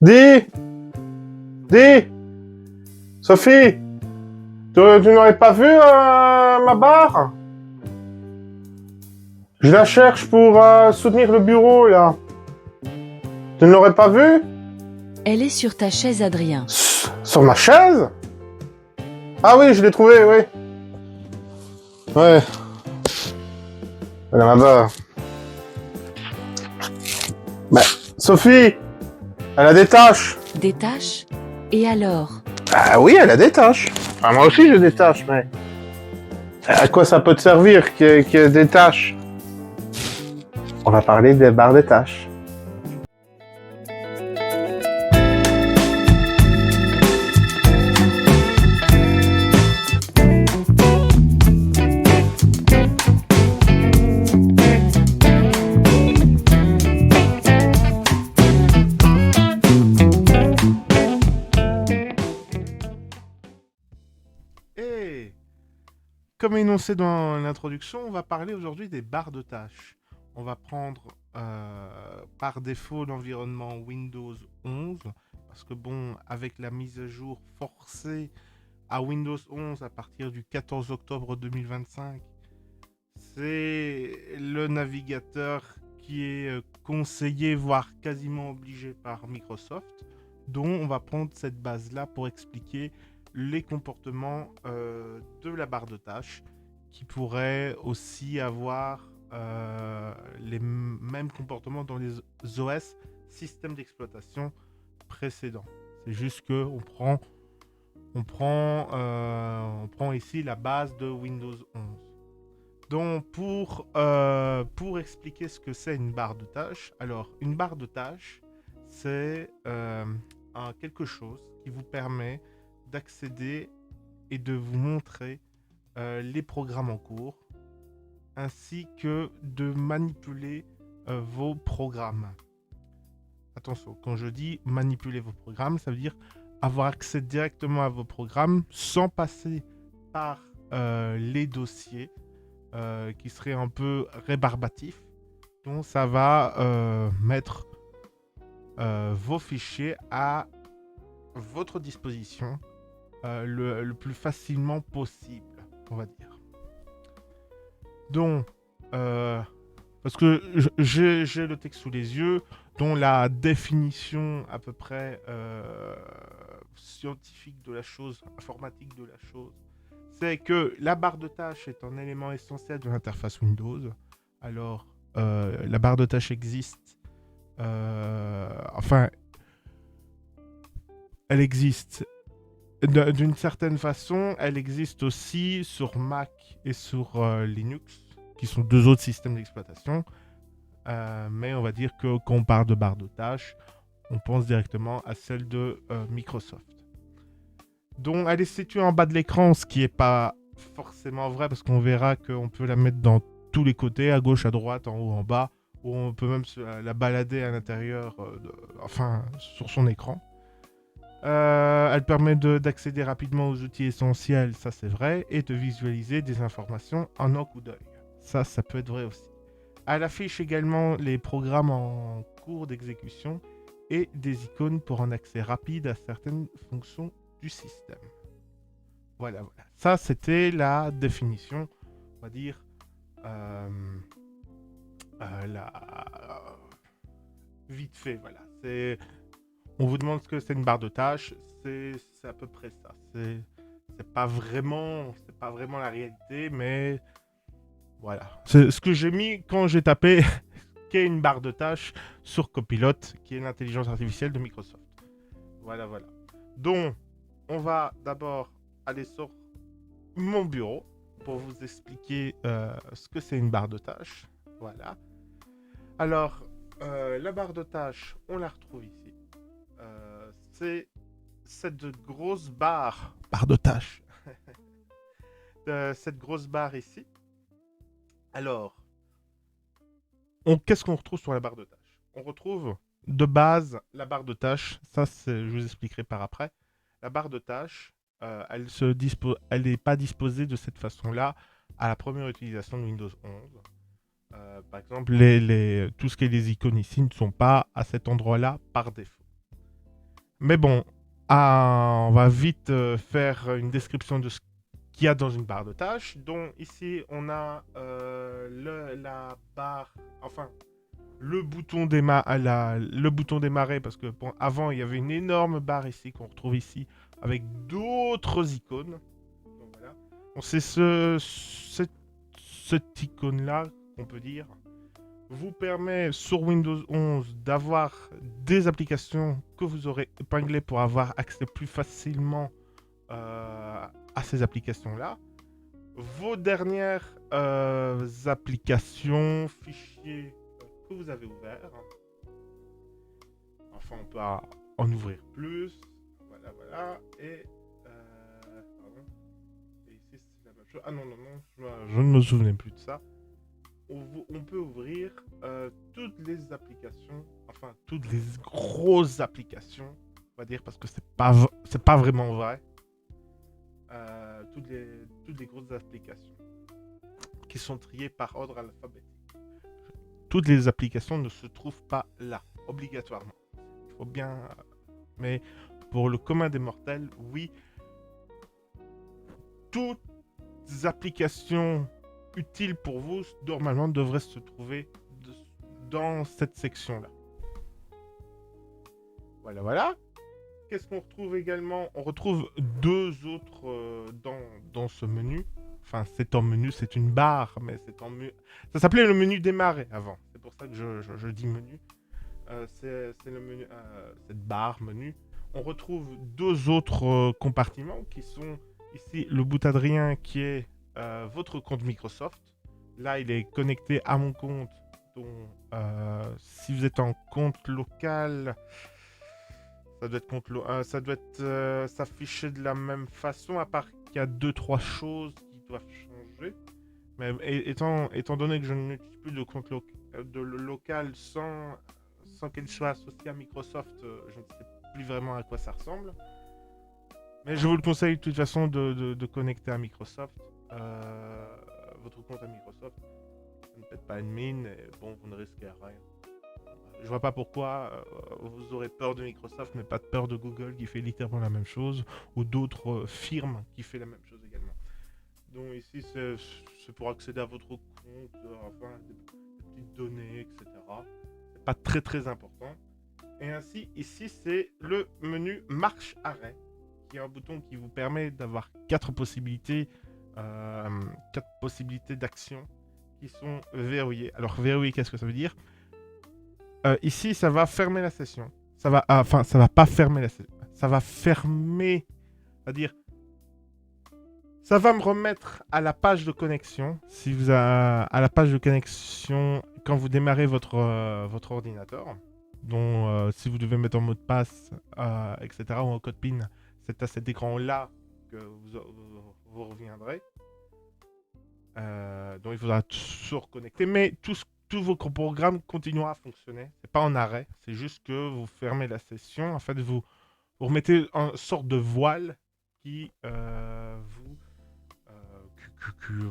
Dis, dis, Sophie, tu n'aurais pas vu ma barre? Je la cherche pour soutenir le bureau, là. Tu ne l'aurais pas vue? Elle est sur ta chaise, Adrien. Sur ma chaise? Ah oui, je l'ai trouvée, oui. Ouais. Elle est là-bas. Mais, Sophie, elle a des taches. Des taches? Et alors? Ah oui, elle a des taches. Enfin, moi aussi j'ai des taches, mais... À quoi ça peut te servir qu'il y ait des taches? On va parler des barres de tâches. Et comme énoncé dans l'introduction, on va parler aujourd'hui des barres de tâches. On va prendre par défaut l'environnement Windows 11, parce que bon, avec la mise à jour forcée à Windows 11 à partir du 14 octobre 2025, c'est le navigateur qui est conseillé, voire quasiment obligé par Microsoft, dont on va prendre cette base-là pour expliquer les comportements de la barre de tâches, qui pourraient aussi avoir les mêmes comportements dans les OS, systèmes d'exploitation précédents. C'est juste que on prend ici la base de Windows 11. Donc pour expliquer ce que c'est une barre de tâches, alors une barre de tâches, c'est quelque chose qui vous permet d'accéder et de vous montrer les programmes en cours, ainsi que de manipuler vos programmes. Attention, quand je dis manipuler vos programmes, ça veut dire avoir accès directement à vos programmes sans passer par les dossiers qui seraient un peu rébarbatifs. Donc ça va mettre vos fichiers à votre disposition le plus facilement possible, on va dire. Donc, parce que j'ai le texte sous les yeux, dont la définition à peu près scientifique de la chose, informatique de la chose, c'est que la barre de tâches est un élément essentiel de l'interface Windows. Alors, la barre de tâches existe. Enfin, elle existe. D'une certaine façon, elle existe aussi sur Mac et sur Linux, qui sont deux autres systèmes d'exploitation. Mais on va dire que quand on parle de barre de tâches, on pense directement à celle de Microsoft. Donc elle est située en bas de l'écran, ce qui n'est pas forcément vrai, parce qu'on verra qu'on peut la mettre dans tous les côtés, à gauche, à droite, en haut, en bas, ou on peut même la balader à l'intérieur, enfin sur son écran. Elle permet d'accéder rapidement aux outils essentiels, ça c'est vrai, et de visualiser des informations en un coup d'œil. Ça peut être vrai aussi. Elle affiche également les programmes en cours d'exécution et des icônes pour un accès rapide à certaines fonctions du système. Voilà. Ça, c'était la définition, on va dire, vite fait, voilà. On vous demande ce que c'est une barre de tâches, c'est à peu près ça. C'est pas vraiment la réalité, mais voilà. C'est ce que j'ai mis quand j'ai tapé qu'est une barre de tâches sur Copilot, qui est l'intelligence artificielle de Microsoft. Voilà. Donc, on va d'abord aller sur mon bureau pour vous expliquer ce que c'est une barre de tâches. Voilà. Alors, la barre de tâches, on la retrouve ici. C'est cette grosse barre de tâches. Cette grosse barre ici. Alors, qu'est-ce qu'on retrouve sur la barre de tâches? On retrouve de base la barre de tâches. Ça, je vous expliquerai par après. La barre de tâches, elle n'est pas disposée de cette façon-là à la première utilisation de Windows 11. Par exemple, tout ce qui est les icônes ici ne sont pas à cet endroit-là par défaut. Mais bon, on va vite faire une description de ce qu'il y a dans une barre de tâches. Donc ici, on a la barre, enfin, le bouton démarrer, parce que bon, avant, il y avait une énorme barre ici qu'on retrouve ici, avec d'autres icônes. Donc voilà. Donc, c'est cette icône-là, qu'on peut dire, vous permet sur Windows 11 d'avoir des applications que vous aurez épinglées pour avoir accès plus facilement à ces applications-là. Vos dernières applications, fichiers que vous avez ouverts. Enfin, on peut en ouvrir plus. Voilà, voilà. Et, pardon. Et ici, c'est la même chose. Ah non, non, non, je ne me souvenais plus de ça. On peut ouvrir toutes les applications, enfin toutes les grosses applications, on va dire, parce que c'est pas vraiment vrai. Toutes les grosses applications qui sont triées par ordre alphabétique. Toutes les applications ne se trouvent pas là, obligatoirement. Il faut bien. Mais pour le commun des mortels, oui, toutes les applications utiles pour vous, normalement, devraient se trouver dans cette section-là. Voilà, voilà. Qu'est-ce qu'on retrouve également? On retrouve deux autres dans ce menu. Enfin, c'est en menu, c'est une barre, mais c'est en menu. Ça s'appelait le menu démarrer avant. C'est pour ça que je dis menu. C'est le menu, cette barre menu. On retrouve deux autres compartiments qui sont ici le bout Adrien qui est votre compte Microsoft. Là, il est connecté à mon compte. Donc, si vous êtes en compte local, ça doit être ça doit être s'afficher de la même façon, à part qu'il y a deux trois choses qui doivent changer. Mais étant donné que je n'utilise plus de compte local sans qu'elle soit associée à Microsoft, je ne sais plus vraiment à quoi ça ressemble. Mais je vous le conseille de toute façon de connecter à Microsoft. Votre compte à Microsoft. Ne faites pas une mine et bon, vous ne risquez rien. Je vois pas pourquoi vous aurez peur de Microsoft, mais pas de peur de Google qui fait littéralement la même chose, ou d'autres firmes qui font la même chose également. Donc ici, c'est pour accéder à votre compte, enfin, des petites données, etc. C'est pas très très important. Et ainsi, ici, c'est le menu marche-arrêt, qui est un bouton qui vous permet d'avoir quatre possibilités d'action qui sont verrouillées. Alors, verrouiller, qu'est-ce que ça veut dire? Ici, ça va fermer la session. Enfin, ça va pas fermer la session. Ça va fermer, c'est-à-dire, ça va me remettre à la page de connexion. Si vous à la page de connexion quand vous démarrez votre ordinateur. Donc, si vous devez mettre en mot de passe, etc., ou en code PIN, c'est à cet écran-là que vous reviendrez. Donc, il faudra se reconnecter. Mais tous vos programmes continueront à fonctionner. C'est pas en arrêt. C'est juste que vous fermez la session. En fait, vous remettez une sorte de voile qui vous...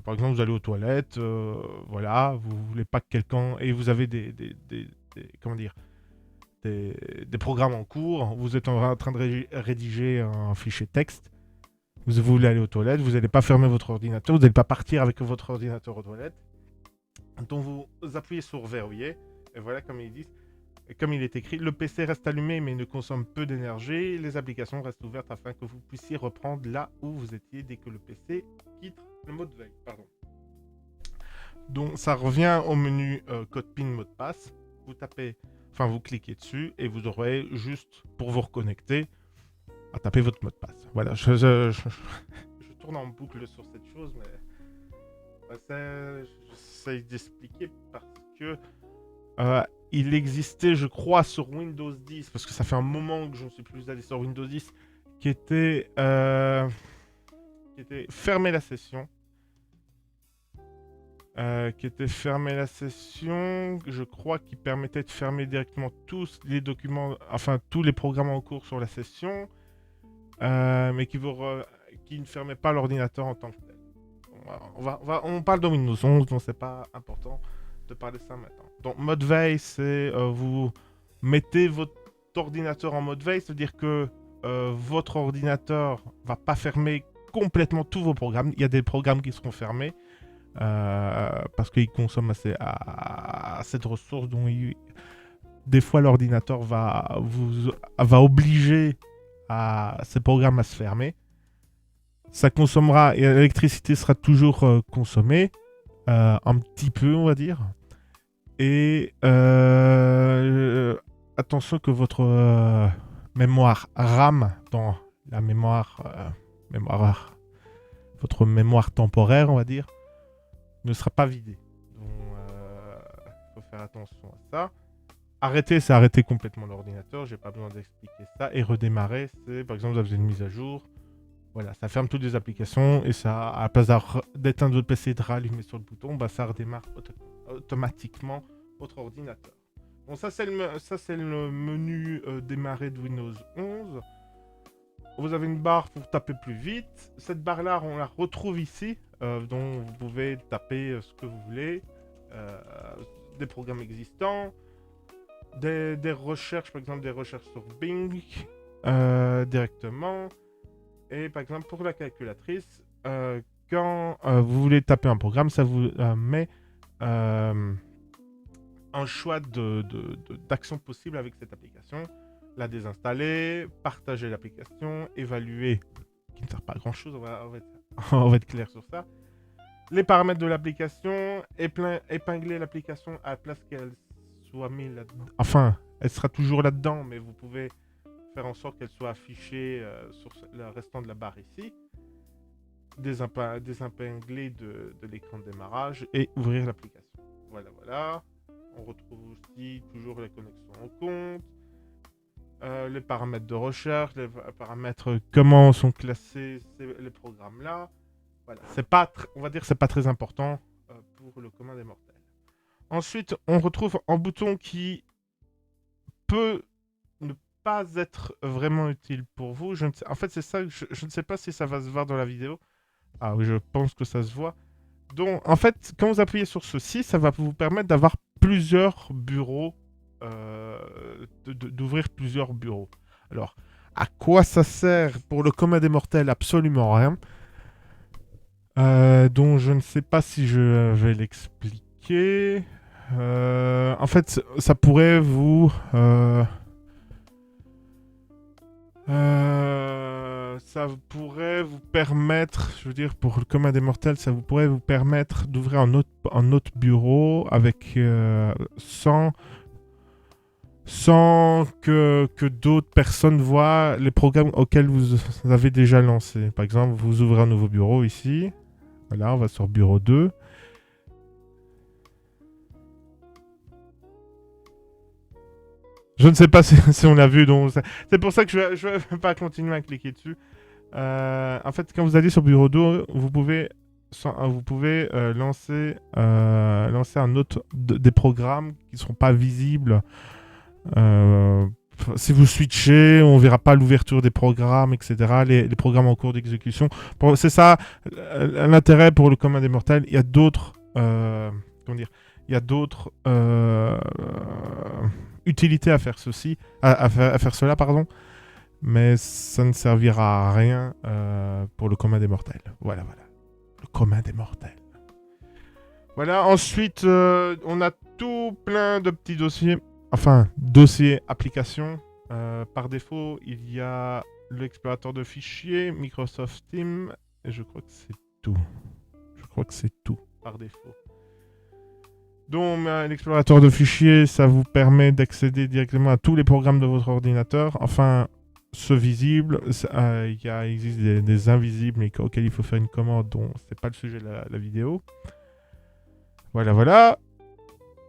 par exemple, vous allez aux toilettes, voilà, vous voulez pas que quelqu'un... Et vous avez comment dire, des programmes en cours, vous êtes en train de rédiger un fichier texte, vous voulez aller aux toilettes, vous n'allez pas fermer votre ordinateur, vous n'allez pas partir avec votre ordinateur aux toilettes. Donc vous appuyez sur verrouiller, et voilà comme ils disent, comme il est écrit, le PC reste allumé mais ne consomme peu d'énergie, les applications restent ouvertes afin que vous puissiez reprendre là où vous étiez dès que le PC quitte le mode veille. Pardon. Donc ça revient au menu code PIN mot de passe, vous tapez... Enfin, vous cliquez dessus et vous aurez juste, pour vous reconnecter, à taper votre mot de passe. Voilà, je tourne en boucle sur cette chose, mais j'essaie d'expliquer parce que il existait, je crois, sur Windows 10, parce que ça fait un moment que je ne suis plus allé sur Windows 10, qui était fermer la session. Je crois, qui permettait de fermer directement tous les documents, enfin tous les programmes en cours sur la session, mais qui ne fermait pas l'ordinateur en tant que tel. On parle de Windows 11, donc c'est pas important de parler de ça maintenant. Donc mode veille, c'est vous mettez ordinateur en mode veille, c'est-à-dire que votre ordinateur va pas fermer complètement tous vos programmes. Il y a des programmes qui seront fermés parce qu'ils consomment assez de ressources, dont des fois l'ordinateur va obliger ces programmes à se fermer. Ça consommera, et l'électricité sera toujours consommée, un petit peu, on va dire. Et attention que votre mémoire RAM, dans la votre mémoire temporaire, on va dire, ne sera pas vidée. Donc, il faut faire attention à ça. Arrêter, c'est arrêter complètement l'ordinateur. J'ai pas besoin d'expliquer ça. Et redémarrer, c'est par exemple, vous avez une mise à jour. Voilà, ça ferme toutes les applications et ça, à la place d'éteindre votre PC et de rallumer sur le bouton, bah, ça redémarre automatiquement votre ordinateur. Bon, ça c'est le menu démarrer de Windows 11. Vous avez une barre pour taper plus vite. Cette barre-là, on la retrouve ici, dont vous pouvez taper ce que vous voulez, des programmes existants, des recherches, par exemple des recherches sur Bing directement. Et par exemple, pour la calculatrice, quand vous voulez taper un programme, ça vous met un choix d'actions possibles avec cette application. La désinstaller, partager l'application, évaluer, qui ne sert pas à grand chose, on va être clair sur ça. Les paramètres de l'application, épingler l'application à la place qu'elle soit mise là-dedans. Enfin, elle sera toujours là-dedans, mais vous pouvez faire en sorte qu'elle soit affichée sur le restant de la barre ici. Désépingler de l'écran de démarrage et ouvrir l'application. Voilà. On retrouve aussi toujours les connexions au compte, les paramètres de recherche, les paramètres comment sont classés les programmes là. Voilà, on va dire que c'est pas très important pour le commun des mortels. Ensuite, on retrouve un bouton qui peut ne pas être vraiment utile pour vous. En fait, c'est ça que je ne sais pas si ça va se voir dans la vidéo. Ah oui, je pense que ça se voit. Donc, en fait, quand vous appuyez sur ceci, ça va vous permettre d'avoir plusieurs bureaux, d'ouvrir plusieurs bureaux. Alors, à quoi ça sert pour le commun des mortels? Absolument rien. Donc, je ne sais pas si je vais l'expliquer. En fait, ça pourrait vous... ça pourrait vous permettre, je veux dire, pour le commun des mortels, ça pourrait vous permettre d'ouvrir un autre bureau avec sans que d'autres personnes voient les programmes auxquels vous avez déjà lancé. Par exemple, vous ouvrez un nouveau bureau ici. Voilà, on va sur bureau 2. Je ne sais pas si on l'a vu, donc c'est pour ça que je vais pas continuer à cliquer dessus. En fait, quand vous allez sur bureau 2, vous pouvez lancer un autre des programmes qui ne seront pas visibles. Si vous switchez, on ne verra pas l'ouverture des programmes, etc. Les programmes en cours d'exécution. C'est ça l'intérêt pour le commun des mortels. Il y a d'autres... utilité à faire cela, pardon, mais ça ne servira à rien pour le commun des mortels. Voilà, le commun des mortels. Voilà, ensuite, on a tout plein de petits dossiers, dossiers applications. Par défaut, il y a l'explorateur de fichiers, Microsoft Teams, et je crois que c'est tout. Par défaut. Donc, l'explorateur de fichiers, ça vous permet d'accéder directement à tous les programmes de votre ordinateur. Enfin, ceux visibles. Il existe des invisibles, mais auxquels il faut faire une commande, dont c'est pas le sujet de la vidéo. Voilà.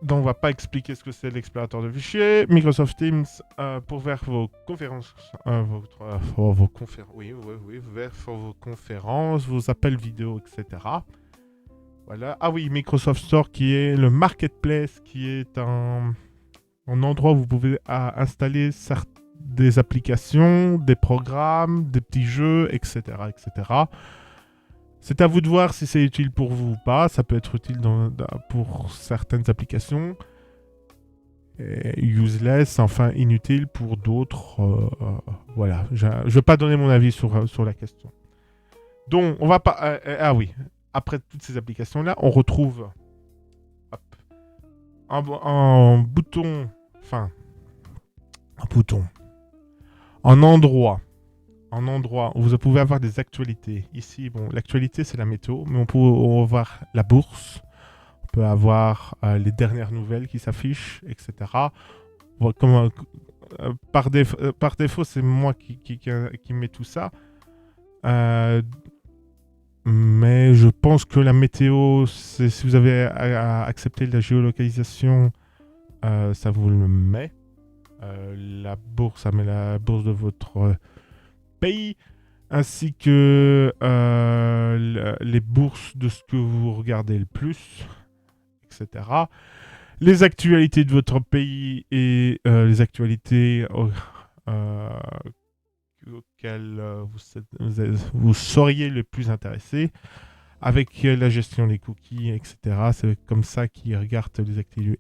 Donc, on va pas expliquer ce que c'est l'explorateur de fichiers. Microsoft Teams pour faire vos conférences. Vos conférences, vos appels vidéo, etc. Voilà. Ah oui, Microsoft Store qui est le marketplace, qui est un endroit où vous pouvez installer des applications, des programmes, des petits jeux, etc. C'est à vous de voir si c'est utile pour vous ou pas. Ça peut être utile pour certaines applications. useless, enfin inutile pour d'autres. Voilà, je ne vais pas donner mon avis sur la question. Donc, on va pas. Ah oui, après toutes ces applications-là, on retrouve hop, un bouton. Enfin, un bouton. Un endroit. Un endroit où vous pouvez avoir des actualités. Ici, bon, l'actualité, c'est la météo, mais on peut avoir la bourse. On peut avoir les dernières nouvelles qui s'affichent, etc. Comme, par défaut, c'est moi qui mets tout ça. Mais je pense que la météo, si vous avez accepté la géolocalisation, ça vous le met. La bourse, ça met la bourse de votre pays, ainsi que les bourses de ce que vous regardez le plus, etc. Les actualités de votre pays et les actualités auxquelles vous seriez le plus intéressé, avec la gestion des cookies, etc. C'est comme ça qu'ils regardent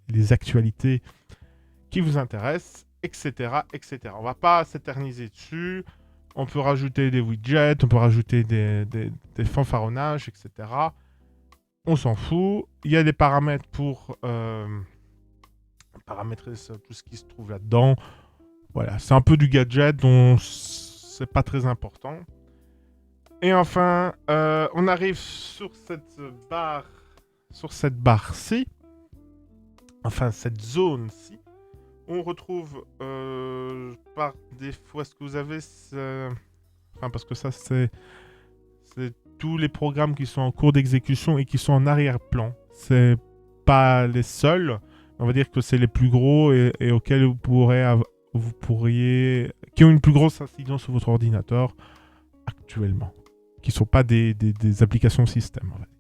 les actualités qui vous intéressent, etc., etc. On va pas s'éterniser dessus. On peut rajouter des widgets, on peut rajouter des fanfaronnages, etc. On s'en fout. Il y a des paramètres pour paramétrer tout ce qui se trouve là-dedans. Voilà, c'est un peu du gadget dont c'est pas très important. Et enfin, on arrive sur cette barre-ci, enfin cette zone-ci. On retrouve par défaut, est-ce que vous avez enfin, parce que ça c'est tous les programmes qui sont en cours d'exécution et qui sont en arrière-plan. C'est pas les seuls, on va dire que c'est les plus gros et auxquels vous pourriez qui ont une plus grosse incidence sur votre ordinateur actuellement, qui sont pas des applications système, on va dire.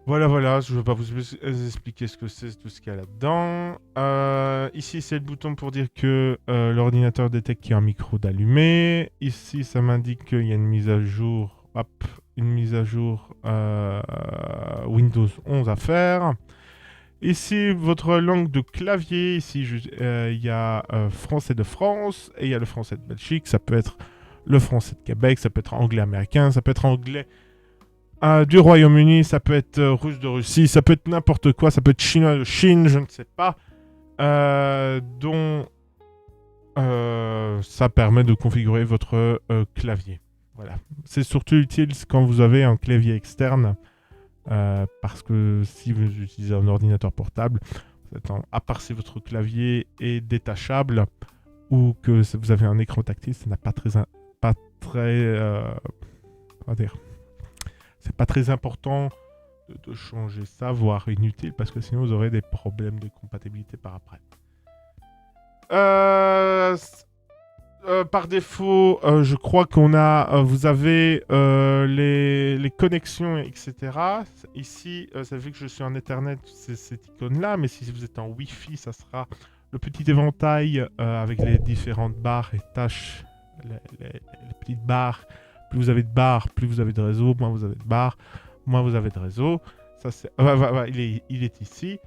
Voilà, je ne vais pas vous expliquer ce que c'est, tout ce qu'il y a là-dedans. Ici, c'est le bouton pour dire que l'ordinateur détecte qu'il y a un micro d'allumé. Ici, ça m'indique qu'il y a une mise à jour, Windows 11 à faire. Ici, votre langue de clavier, ici, il y a français de France et il y a le français de Belgique. Ça peut être le français de Québec, ça peut être anglais américain, ça peut être anglais du Royaume-Uni, ça peut être russe de Russie, ça peut être n'importe quoi, ça peut être chinois de Chine, je ne sais pas. Dont ça permet de configurer votre clavier. Voilà. C'est surtout utile quand vous avez un clavier externe, parce que si vous utilisez un ordinateur portable, à part si votre clavier est détachable ou que vous avez un écran tactile, ça n'a pas très comment dire, c'est pas très important de changer ça, voire inutile, parce que sinon vous aurez des problèmes de compatibilité par après. Par défaut, je crois vous avez les connexions, etc. Ici, ça fait que je suis en Ethernet, c'est cette icône-là, mais si vous êtes en Wi-Fi, ça sera le petit éventail avec les différentes barres et tâches, les petites barres. Plus vous avez de barres, plus vous avez de réseau, moins vous avez de barres, moins vous avez de réseau. Ça, c'est... il est ici.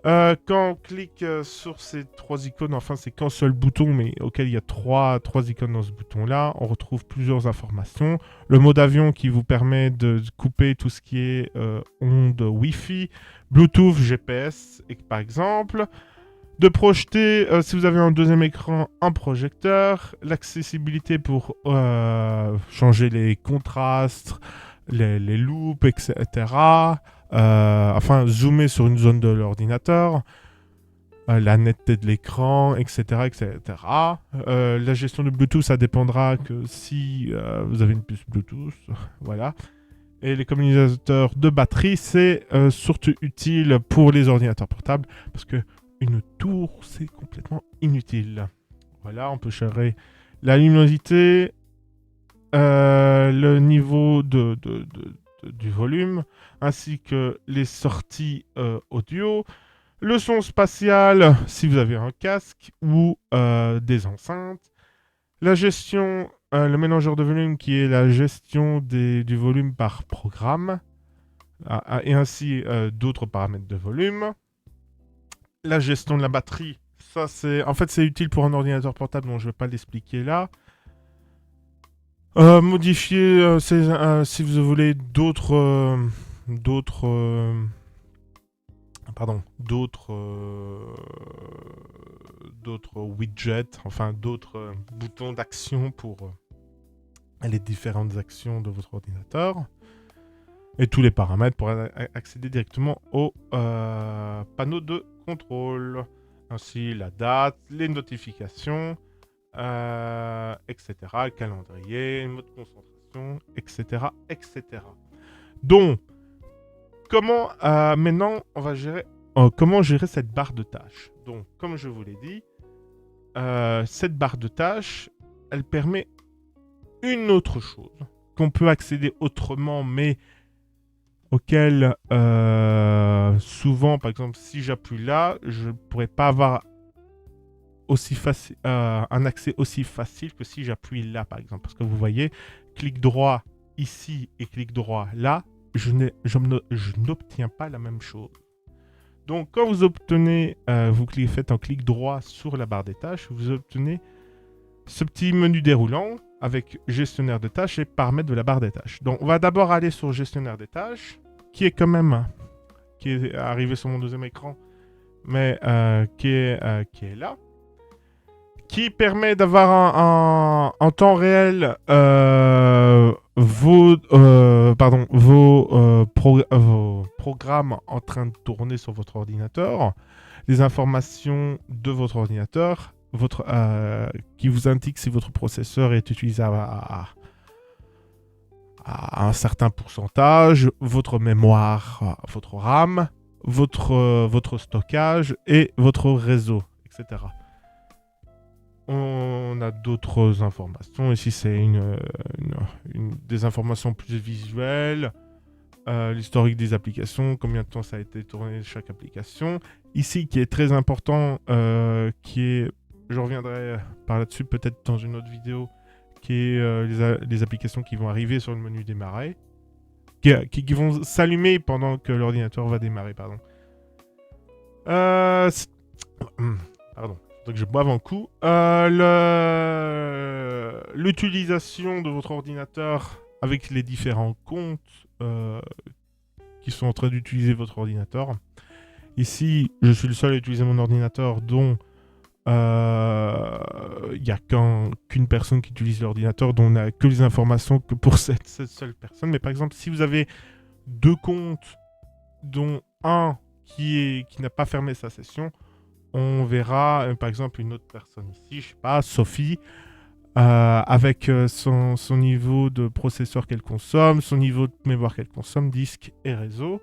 Quand on clique sur ces trois icônes, enfin c'est qu'un seul bouton, mais auquel il y a trois icônes dans ce bouton-là, on retrouve plusieurs informations. Le mode avion qui vous permet de couper tout ce qui est ondes Wi-Fi, Bluetooth, GPS, par exemple. De projeter, si vous avez un deuxième écran, un projecteur. L'accessibilité pour changer les contrastes, les loops, etc. Enfin, zoomer sur une zone de l'ordinateur. La netteté de l'écran, etc. etc. La gestion de Bluetooth, ça dépendra que si vous avez une puce Bluetooth. Voilà. Et les communicateurs de batterie, c'est surtout utile pour les ordinateurs portables parce que une tour, c'est complètement inutile. Voilà, on peut gérer la luminosité, le niveau du volume, ainsi que les sorties audio, le son spatial, si vous avez un casque ou des enceintes, la gestion, le mélangeur de volume qui est la gestion du volume par programme, et ainsi d'autres paramètres de volume. la gestion de la batterie. Ça, c'est utile pour un ordinateur portable, donc je ne vais pas l'expliquer là. Modifier, si vous voulez d'autres widgets, enfin d'autres boutons d'action pour les différentes actions de votre ordinateur. Et tous les paramètres pour accéder directement au panneau de contrôle. Ainsi la date, les notifications, etc. Le calendrier, le mode concentration, etc. etc. Donc, comment maintenant on va gérer comment gérer cette barre de tâches. Donc, comme je vous l'ai dit, cette barre de tâches, elle permet une autre chose qu'on peut accéder autrement, mais auquel souvent, par exemple, si j'appuie là, je ne pourrais pas avoir un accès aussi facile que si j'appuie là, par exemple. Parce que vous voyez, clic droit ici et clic droit là, je n'obtiens pas la même chose. Donc, quand vous obtenez, faites un clic droit sur la barre des tâches, vous obtenez ce petit menu déroulant avec gestionnaire de tâches et paramètres de la barre des tâches. Donc, on va d'abord aller sur gestionnaire des tâches, qui est arrivé sur mon deuxième écran, mais qui est là, qui permet d'avoir en temps réel vos programmes en train de tourner sur votre ordinateur, les informations de votre ordinateur, qui vous indique si votre processeur est utilisé à un certain pourcentage, votre mémoire, votre RAM, votre stockage et votre réseau, etc. On a d'autres informations. Ici, c'est des informations plus visuelles. L'historique des applications, combien de temps ça a été tourné chaque application. Ici, qui est très important, je reviendrai par là-dessus peut-être dans une autre vidéo, qui est les applications qui vont arriver sur le menu démarrer, qui vont s'allumer pendant que l'ordinateur va démarrer, pardon. Pardon, donc je boive un coup. L'utilisation de votre ordinateur avec les différents comptes qui sont en train d'utiliser votre ordinateur. Ici, je suis le seul à utiliser mon ordinateur, dont il n'y a qu'une personne qui utilise l'ordinateur, dont on n'a que les informations que pour cette seule personne. Mais par exemple, si vous avez deux comptes, dont un qui n'a pas fermé sa session, on verra par exemple une autre personne ici, je sais pas, Sophie, avec son niveau de processeur qu'elle consomme, son niveau de mémoire qu'elle consomme, disque et réseau.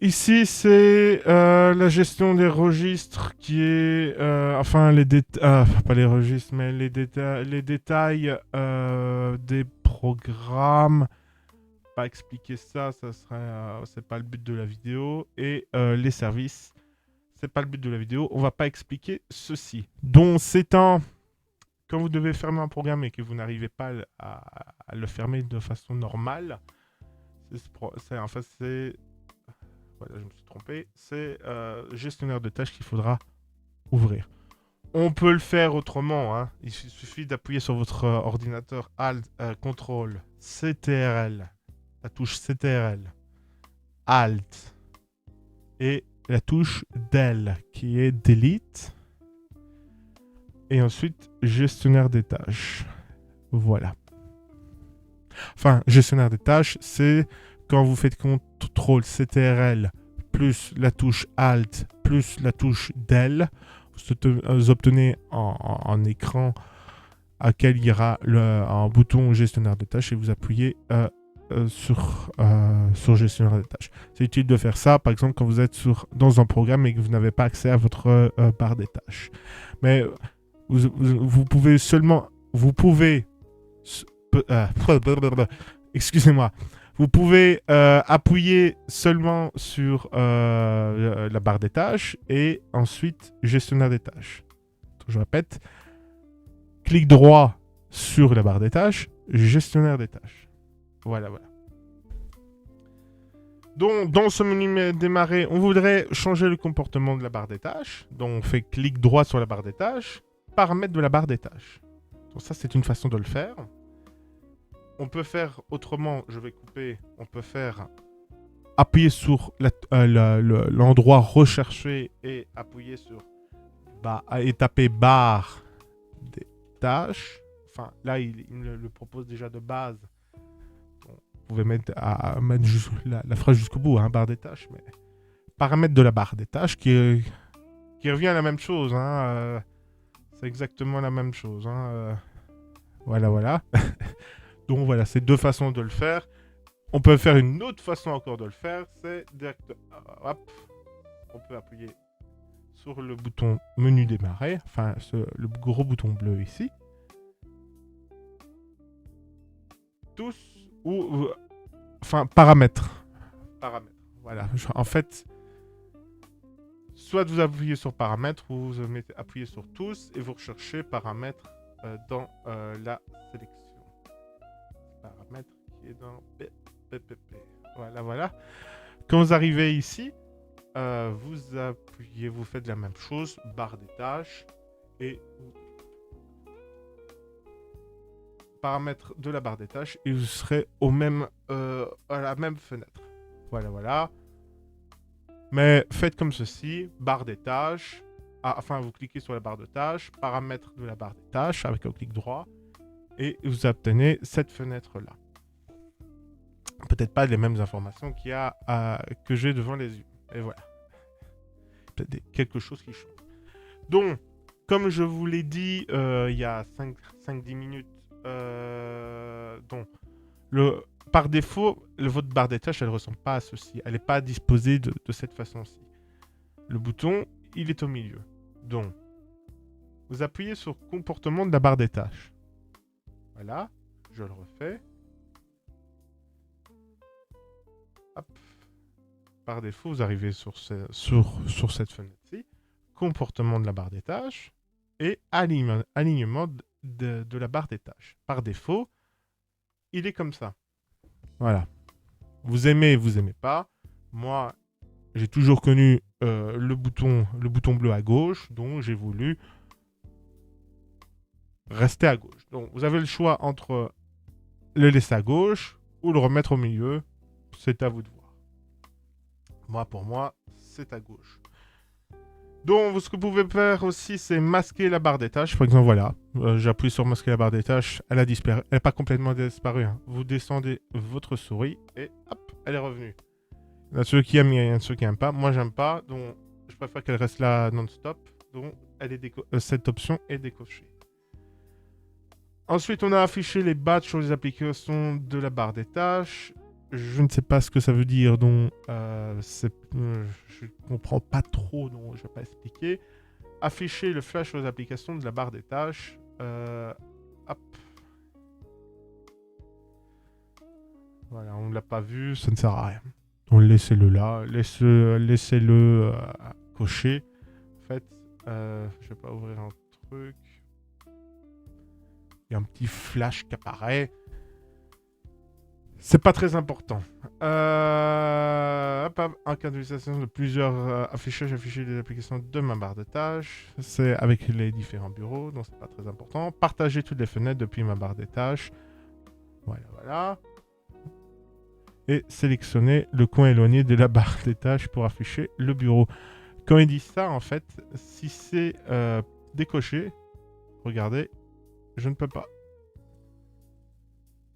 Ici, c'est la gestion des registres qui est... pas les registres, mais les détails des programmes. Pas expliquer ça serait... c'est pas le but de la vidéo. Et les services, c'est pas le but de la vidéo. On va pas expliquer ceci. Donc, quand vous devez fermer un programme et que vous n'arrivez pas à le fermer de façon normale, voilà, je me suis trompé. C'est gestionnaire de tâches qu'il faudra ouvrir. On peut le faire autrement. Hein. Il suffit d'appuyer sur votre ordinateur Alt, CTRL, CTRL, la touche CTRL, Alt et la touche Del qui est Delete. Et ensuite, gestionnaire des tâches. Voilà. Enfin, gestionnaire des tâches, c'est quand vous faites CTRL CTRL plus la touche Alt plus la touche Del, vous obtenez un écran à lequel il y aura un bouton gestionnaire de tâches et vous appuyez sur gestionnaire de tâches. C'est utile de faire ça, par exemple, quand vous êtes dans un programme et que vous n'avez pas accès à votre barre des tâches. Mais vous pouvez seulement... excusez-moi. Vous pouvez appuyer seulement sur la barre des tâches et ensuite gestionnaire des tâches. Donc, je répète, clic droit sur la barre des tâches, gestionnaire des tâches. Voilà. Donc, dans ce menu démarrer, on voudrait changer le comportement de la barre des tâches. Donc, on fait clic droit sur la barre des tâches, paramètres de la barre des tâches. Donc, ça, c'est une façon de le faire. On peut faire autrement, je vais couper, on peut faire appuyer sur l'endroit recherché et appuyer sur et taper barre des tâches. Enfin, là, il le propose déjà de base. Donc, vous pouvez mettre la phrase jusqu'au bout, hein, barre des tâches, mais paramètres de la barre des tâches qui revient à la même chose. Hein, c'est exactement la même chose. Hein, voilà. Donc voilà, c'est deux façons de le faire. On peut faire une autre façon encore de le faire, c'est hop, on peut appuyer sur le bouton menu démarrer, enfin le gros bouton bleu ici. Tous ou enfin paramètres. Voilà. En fait, soit vous appuyez sur paramètres ou vous appuyez sur tous et vous recherchez paramètres dans la sélection. Paramètres qui est dans PPP. Voilà. Quand vous arrivez ici, vous appuyez, vous faites la même chose, barre des tâches et paramètres de la barre des tâches et vous serez à la même fenêtre. Voilà. Mais faites comme ceci, barre des tâches, vous cliquez sur la barre de tâches, paramètres de la barre des tâches avec un clic droit et vous obtenez cette fenêtre-là. Peut-être pas les mêmes informations que j'ai devant les yeux. Et voilà. Peut-être quelque chose qui change. Donc, comme je vous l'ai dit il y a 5-10 minutes, donc, par défaut, votre barre des tâches, elle ne ressemble pas à ceci. Elle n'est pas disposée de cette façon-ci. Le bouton, il est au milieu. Donc, vous appuyez sur comportement de la barre des tâches. Voilà, je le refais. Hop. Par défaut, vous arrivez sur cette fenêtre-ci. Comportement de la barre des tâches et alignement de la barre des tâches. Par défaut, il est comme ça. Voilà. Vous aimez pas. Moi, j'ai toujours connu le bouton bleu à gauche, donc j'ai voulu rester à gauche. Donc, vous avez le choix entre le laisser à gauche ou le remettre au milieu. C'est à vous de voir. Pour moi, c'est à gauche. Donc, ce que vous pouvez faire aussi, c'est masquer la barre des tâches. Par exemple, voilà. J'appuie sur masquer la barre des tâches. Elle a disparu. Elle n'est pas complètement disparue. Hein. Vous descendez votre souris et hop, elle est revenue. Il y a ceux qui aiment, il y a ceux qui n'aiment pas. Moi, j'aime pas. Donc, je préfère qu'elle reste là non-stop. Donc, cette option est décochée. Ensuite, on a affiché les badges sur les applications de la barre des tâches. Je ne sais pas ce que ça veut dire, donc je ne comprends pas trop, donc je ne vais pas expliquer. Afficher le flash sur les applications de la barre des tâches. Hop. Voilà, on ne l'a pas vu, ça ne sert à rien. Donc laissez-le là, laissez-le cocher. En fait, je vais pas ouvrir un truc. Il y a un petit flash qui apparaît. C'est pas très important. En cas d'utilisation de plusieurs affichages des applications de ma barre de tâches. C'est avec les différents bureaux, donc c'est pas très important. Partager toutes les fenêtres depuis ma barre des tâches. Voilà. Et sélectionner le coin éloigné de la barre des tâches pour afficher le bureau. Quand il dit ça, en fait, si c'est décoché, regardez, je ne peux pas.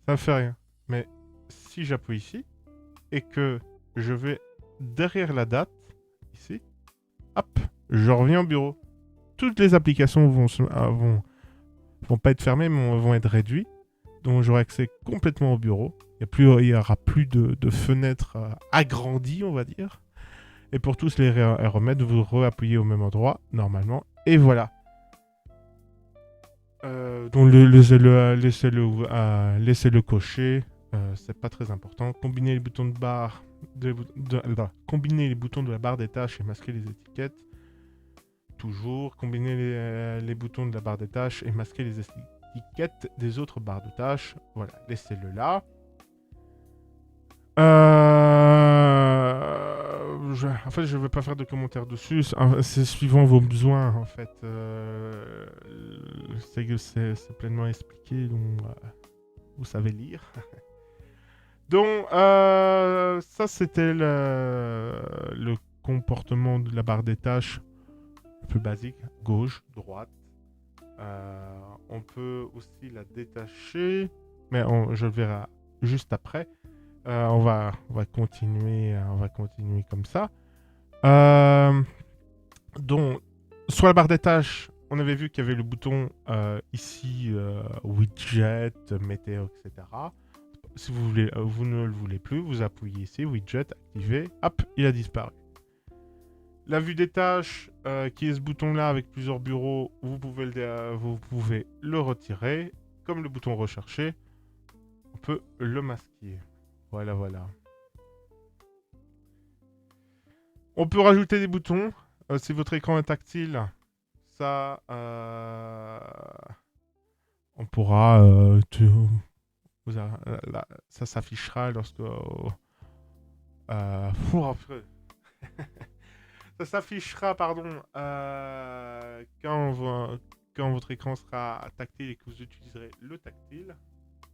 Ça ne fait rien. Mais si j'appuie ici et que je vais derrière la date, ici, hop, je reviens au bureau. Toutes les applications vont pas être fermées, mais vont être réduites. Donc j'aurai accès complètement au bureau. Il y aura plus de fenêtres agrandies, on va dire. Et pour tous les remettre, vous réappuyez au même endroit, normalement. Et voilà. Donc laissez-le cocher. C'est pas très important. Combiner les boutons de barre combiner les boutons de la barre des tâches et masquer les étiquettes. Toujours. Combiner les boutons de la barre des tâches et masquer les étiquettes des autres barres de tâches. Voilà, laissez-le là. en fait, je ne vais pas faire de commentaires dessus. C'est suivant vos besoins, en fait. C'est pleinement expliqué, donc vous savez lire. Donc, ça, c'était le comportement de la barre des tâches le plus basique. Gauche, droite. On peut aussi la détacher, mais je le verrai juste après. On va continuer comme ça. Donc, sur la barre des tâches, on avait vu qu'il y avait le bouton ici, widget, météo, etc. Si vous, vous ne le voulez plus, vous appuyez ici, widget, activé, hop, il a disparu. La vue des tâches, qui est ce bouton-là avec plusieurs bureaux, vous pouvez le retirer. Comme le bouton rechercher, on peut le masquer. Voilà, voilà. On peut rajouter des boutons. Si votre écran est tactile, ça, on pourra... ça s'affichera lorsque... ça s'affichera, pardon, quand votre écran sera tactile et que vous utiliserez le tactile.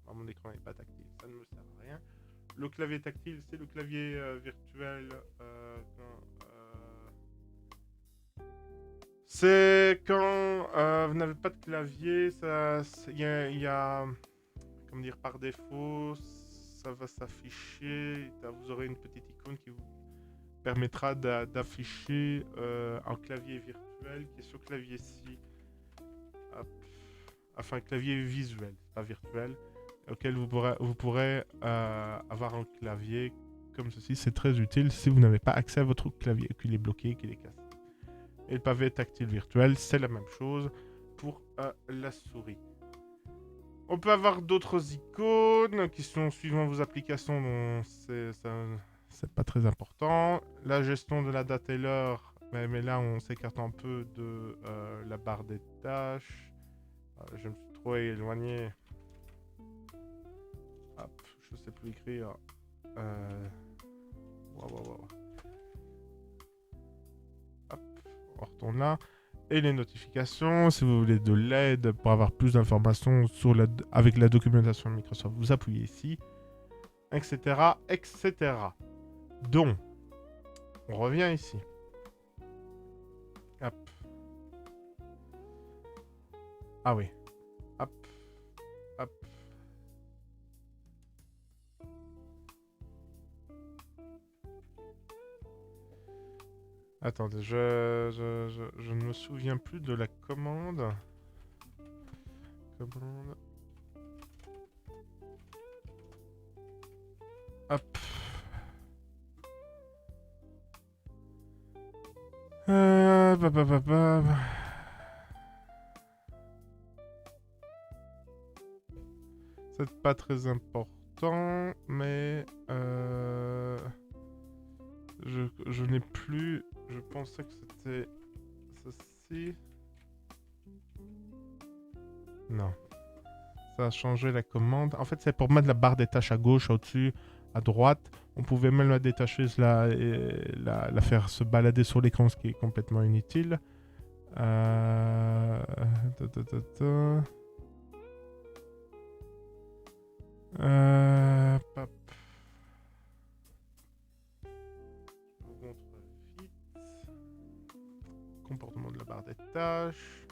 Alors, mon écran n'est pas tactile, ça ne me sert à rien. Le clavier tactile, c'est le clavier virtuel. C'est quand vous n'avez pas de clavier, il y a, comment dire, par défaut, ça va s'afficher. Vous aurez une petite icône qui vous permettra d'afficher un clavier virtuel qui est sur clavier-ci. Enfin, clavier visuel, pas virtuel, auquel vous pourrez avoir un clavier comme ceci. C'est très utile si vous n'avez pas accès à votre clavier, qu'il est bloqué, qu'il est cassé. Et le pavé tactile virtuel, c'est la même chose pour la souris. On peut avoir d'autres icônes qui sont suivant vos applications, donc c'est pas très important. La gestion de la date et l'heure, mais là on s'écarte un peu de la barre des tâches. Je me suis trop éloigné. Hop, je sais plus écrire. Wow. Hop, on retourne là. Et les notifications, si vous voulez de l'aide pour avoir plus d'informations avec la documentation de Microsoft, vous appuyez ici, etc., etc. Donc, on revient ici. Hop. Ah oui. Hop. Attendez, je ne me souviens plus de la commande. Hop. C'est pas très important, mais je n'ai plus. Je pensais que c'était ceci. Non. Ça a changé la commande. En fait, c'est pour mettre la barre des tâches à gauche, au-dessus, à droite. On pouvait même la détacher, la faire se balader sur l'écran, ce qui est complètement inutile. Pop. Je vous montre vite. Comportement de la barre des tâches.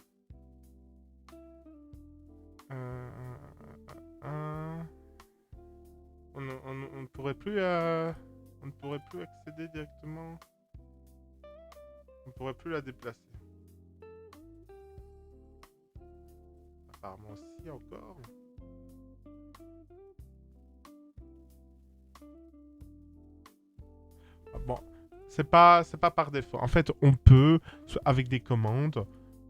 On ne pourrait plus accéder directement. On ne pourrait plus la déplacer. Apparemment si encore. Ah, bon, c'est pas par défaut. En fait, on peut avec des commandes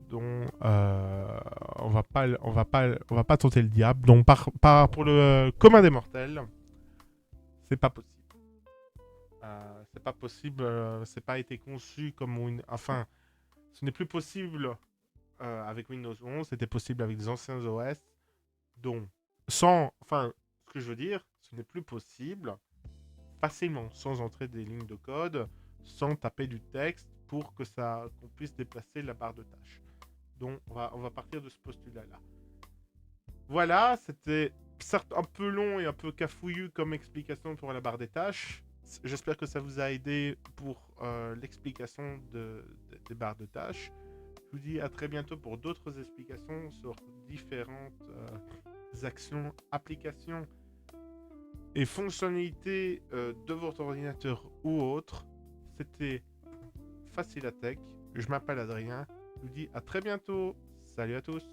dont on va pas tenter le diable. Donc pour le commun des mortels, c'est pas possible. C'est pas possible. C'est pas été conçu comme enfin, ce n'est plus possible avec Windows 11. C'était possible avec les anciens OS. Donc, ce que je veux dire, ce n'est plus possible facilement, sans entrer des lignes de code, sans taper du texte pour qu'on puisse déplacer la barre de tâches. Donc on va partir de ce postulat-là. Voilà, c'était certes un peu long et un peu cafouillu comme explication pour la barre des tâches. J'espère que ça vous a aidé pour l'explication des barres de tâches. Je vous dis à très bientôt pour d'autres explications sur différentes actions, applications et fonctionnalités de votre ordinateur ou autre. C'était Facile à Tech. Je m'appelle Adrien. Je vous dis à très bientôt. Salut à tous.